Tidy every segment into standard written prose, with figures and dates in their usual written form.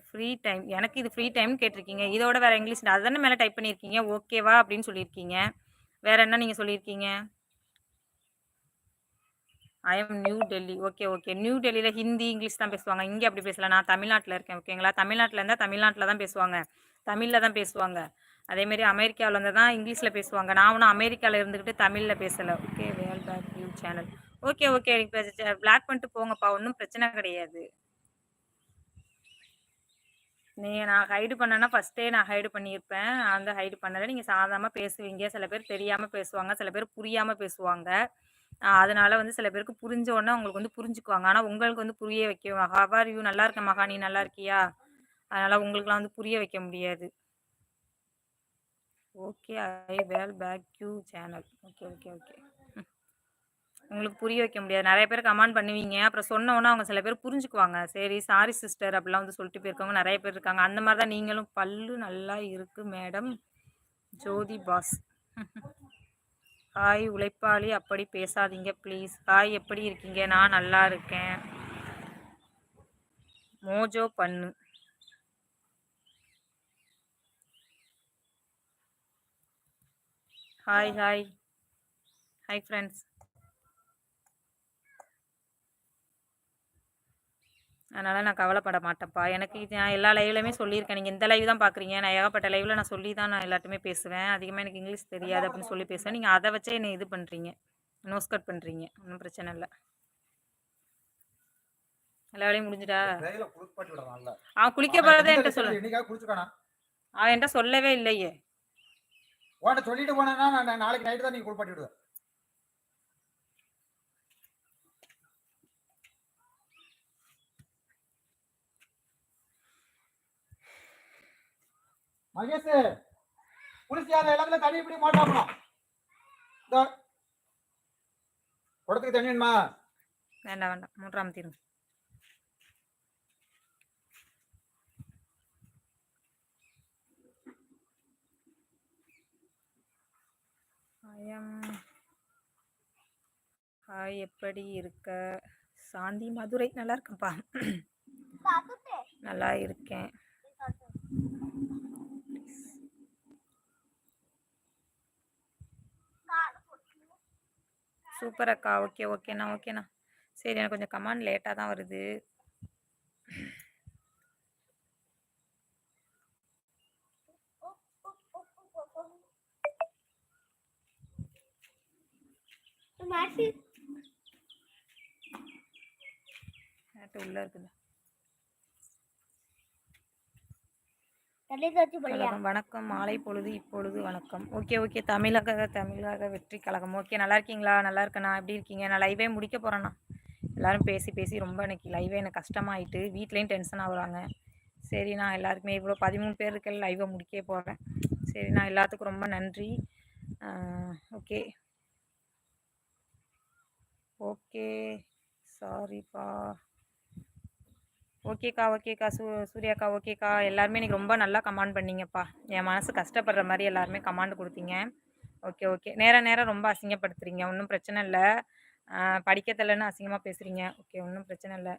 Free time. எனக்கு இது free டைம்னு கேட்டிருக்கீங்க. இதோட வேற இங்கிலீஷ் அதுதானே மேல டைப் பண்ணியிருக்கீங்க. ஓகேவா அப்படின்னு சொல்லியிருக்கீங்க. வேற என்ன நீங்க சொல்லியிருக்கீங்க? I am new Delhi. Okay, okay. New டெல்லில ஹிந்தி, இங்கிலீஷ் தான் பேசுவாங்க. இங்க அப்படி பேசல. நான் தமிழ்நாட்டுல இருக்கேன். ஓகேங்களா? தமிழ்நாட்டுல இருந்தா தமிழ்நாட்டுல தான் பேசுவாங்க. தமிழ்ல தான் பேசுவாங்க. அதேமாரி அமெரிக்காவுல இருந்தா தான் இங்கிலீஷ்ல பேசுவாங்க. நான் ஒண்ணும் அமெரிக்கால இருந்துகிட்டு தமிழ்ல பேசல. ஓகே. வேல் பேக் யூ சேனல். Okay, okay. இப்ப பிளாக் பண்ணிட்டு போங்கப்பா. ஒண்ணும் பிரச்சனை கிடையாது. நான் ஹைடு பண்ணேன்னா ஃபர்ஸ்ட்டே நான் ஹைடு பண்ணியிருப்பேன். நான் வந்து ஹைடு பண்ணல. நீங்க சாதாரணமா பேசுவீங்க. சில பேர் தெரியாம பேசுவாங்க. சில பேர் புரியாம பேசுவாங்க. அதனால வந்து சில பேருக்கு புரிஞ்ச உடனே உங்களுக்கு வந்து புரிஞ்சுக்குவாங்க. ஆனா உங்களுக்கு வந்து புரிய வைக்க ஹவ் ஆர் யூ நல்லா இருக்கேன் மகா, நீ நல்லா இருக்கியா? அதனால உங்களுக்குலாம் வந்து புரிய வைக்க முடியாது. ஓகே. ஐ வேல் பேக் யூ சேனல். Okay, okay, okay. உங்களுக்கு புரிய வைக்க முடியாது. நெறைய பேர் கமெண்ட் பண்ணுவீங்க. அப்புறம் சொன்ன உடனே அவங்க சில பேர் புரிஞ்சுக்குவாங்க. சரி சாரி சிஸ்டர் அப்படிலாம் வந்து சொல்லிட்டு போயிருக்கவங்க நெறைய பேர் இருக்காங்க. அந்த மாரி தான் நீங்களும் பல்லு நல்லா இருக்கு மேடம். ஜோதி பாஸ். ஹாய் உழைப்பாளி அப்படி பேசாதீங்க ப்ளீஸ். ஹாய் எப்படி இருக்கீங்க? நான் நல்லா இருக்கேன். மோஜோ பண்ணு. Hi, hi. Hi friends. அதனால நான் கவலைப்பட மாட்டேன்ப்பா. எனக்கு இது நான் எல்லா லைவ்லயுமே சொல்லியிருக்கேன். நீங்க இந்த லைவ் தான் பார்க்குறீங்க. நான் ஏகப்பட்ட லைவ்ல நான் சொல்லி தான் நான் எல்லார்ட்டயுமே பேசுவேன். அதிகமா எனக்கு இங்கிலீஷ் தெரியாது அப்படின்னு சொல்லி பேசுவேன். நீங்க அத வச்சே என்ன இது பண்றீங்க. நோஸ் கட் பண்றீங்க. ஒண்ணும் பிரச்சனை இல்ல. எல்லா வேலையும் முடிஞ்சுட்டா? அவன் குளிக்க போறதே என்கிட்ட சொல்ல. அவன் என்கிட்ட சொல்லவே இல்லையே. உன்கிட்ட சொல்லிட்டு போனா நான் நாளைக்கு நைட்டு தான் நீ குளிப்பாட்டி விடுவேன். மகேஷ் குளிச்சியா? அந்த இடத்துல தண்ணி இப்படி மாட்டாப்பணும். இந்த குடத்துக்கு தண்ணி வேணுமா? வேண்டாம், வேண்டாம். மூன்றாம் தீரும். ஹாய் எப்படி இருக்க? சாந்தி மதுரை. நல்லா இருக்கேன்ப்பா. நல்லா இருக்கேன். சூப்பர் அக்கா. ஓகே, ஓகேண்ணா, ஓகேண்ணா. சரி எனக்கு கொஞ்சம் கமாண்ட் லேட்டாக தான் வருது. உள்ள இருக்குது. வணக்கம். மாலை பொழுது இப்பொழுது வணக்கம். Okay, okay. தமிழக வெற்றி கழகம். ஓகே நல்லா இருக்கீங்களா? நல்லா இருக்கேண்ணா. எப்படி இருக்கீங்க? நான் லைவே முடிக்க போகிறேண்ணா. எல்லாரும் பேசி பேசி ரொம்ப இன்னைக்கு லைவே எனக்கு கஷ்டமாயிட்டு வீட்லேயும் டென்ஷன் ஆகுறாங்க. சரி நான் எல்லாருக்குமே இவ்வளோ 13 பேர் இருக்க லைவை முடிக்க போகிறேன். சரி நான் எல்லாத்துக்கும் ரொம்ப நன்றி. Okay, okay. சாரிப்பா. ஓகேக்கா, ஓகேக்கா. சூர்யாக்கா ஓகேக்கா. எல்லாருமே இன்னைக்கு ரொம்ப நல்லா கமெண்ட் பண்ணீங்கப்பா. என் மனசு கஷ்டப்படுற மாதிரி எல்லாருமே கமெண்ட் கொடுத்தீங்க. Okay, okay. நேரம் ரொம்ப அசிங்கப்படுத்துறீங்க. ஒன்றும் பிரச்சனை இல்லை. படிக்கத்தில்லைன்னு அசிங்கமாக பேசுகிறீங்க. ஓகே ஒன்றும் பிரச்சனை இல்லை.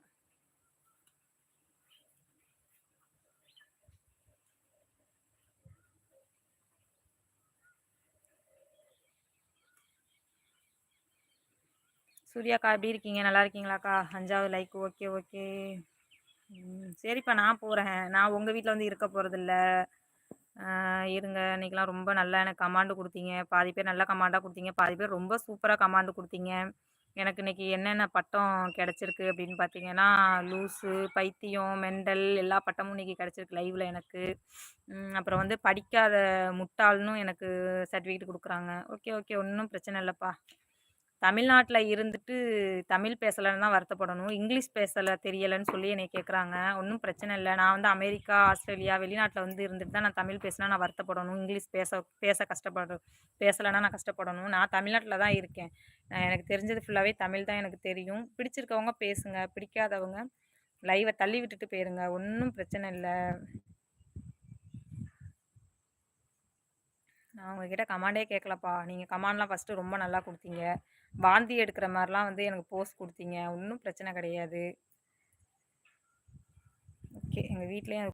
சூர்யாக்கா எப்படி இருக்கீங்க? நல்லா இருக்கீங்களாக்கா? 5வது லைக். Okay, okay. சரிப்பா நான் போகிறேன். நான் உங்கள் வீட்டில் வந்து இருக்க போகிறதில்ல. இருங்க. இன்றைக்கெலாம் ரொம்ப நல்லா எனக்கு கமாண்டு கொடுத்தீங்க. பாதி பேர் நல்லா கமாண்டாக கொடுத்தீங்க. பாதி பேர் ரொம்ப சூப்பராக கமாண்டு கொடுத்தீங்க. எனக்கு இன்றைக்கி என்னென்ன பட்டம் கிடச்சிருக்கு அப்படின்னு பார்த்தீங்கன்னா, லூஸு, பைத்தியம், மெண்டல் எல்லா பட்டமும் இன்றைக்கி கிடச்சிருக்கு லைவில் எனக்கு. அப்புறம் வந்து படிக்காத முட்டாள்னும் எனக்கு சர்டிஃபிகேட் கொடுக்குறாங்க. Okay, okay. ஒன்றும் பிரச்சனை இல்லைப்பா. தமிழ்நாட்டில் இருந்துட்டு தமிழ் பேசலைன்னு தான் வருத்தப்படணும். இங்கிலீஷ் பேசலை தெரியலைன்னு சொல்லி என்னை கேட்குறாங்க. ஒன்றும் பிரச்சனை இல்லை. நான் வந்து அமெரிக்கா, ஆஸ்திரேலியா வெளிநாட்டில் வந்து இருந்துட்டு தான் நான் தமிழ் பேசினா நான் வருத்தப்படணும். இங்கிலீஷ் பேச பேசலைன்னா நான் கஷ்டப்படணும். நான் தமிழ்நாட்டில் தான் இருக்கேன். எனக்கு தெரிஞ்சது ஃபுல்லாகவே தமிழ் தான் எனக்கு தெரியும். பிடிச்சிருக்கவங்க பேசுங்க. பிடிக்காதவங்க லைவை தள்ளி விட்டுட்டு போயிருங்க. ஒன்றும் பிரச்சனை இல்லை. நான் உங்ககிட்ட கமாண்டே கேட்கலப்பா. நீங்கள் கமாண்ட்லாம் ஃபஸ்ட்டு ரொம்ப நல்லா கொடுத்தீங்க. வாந்தி எடுக்கிற மாதிரிலாம் வந்து எனக்கு போஸ்ட் கொடுத்தீங்க. ஒன்றும் பிரச்சனை கிடையாது. ஓகே. எங்கள் வீட்லேயும்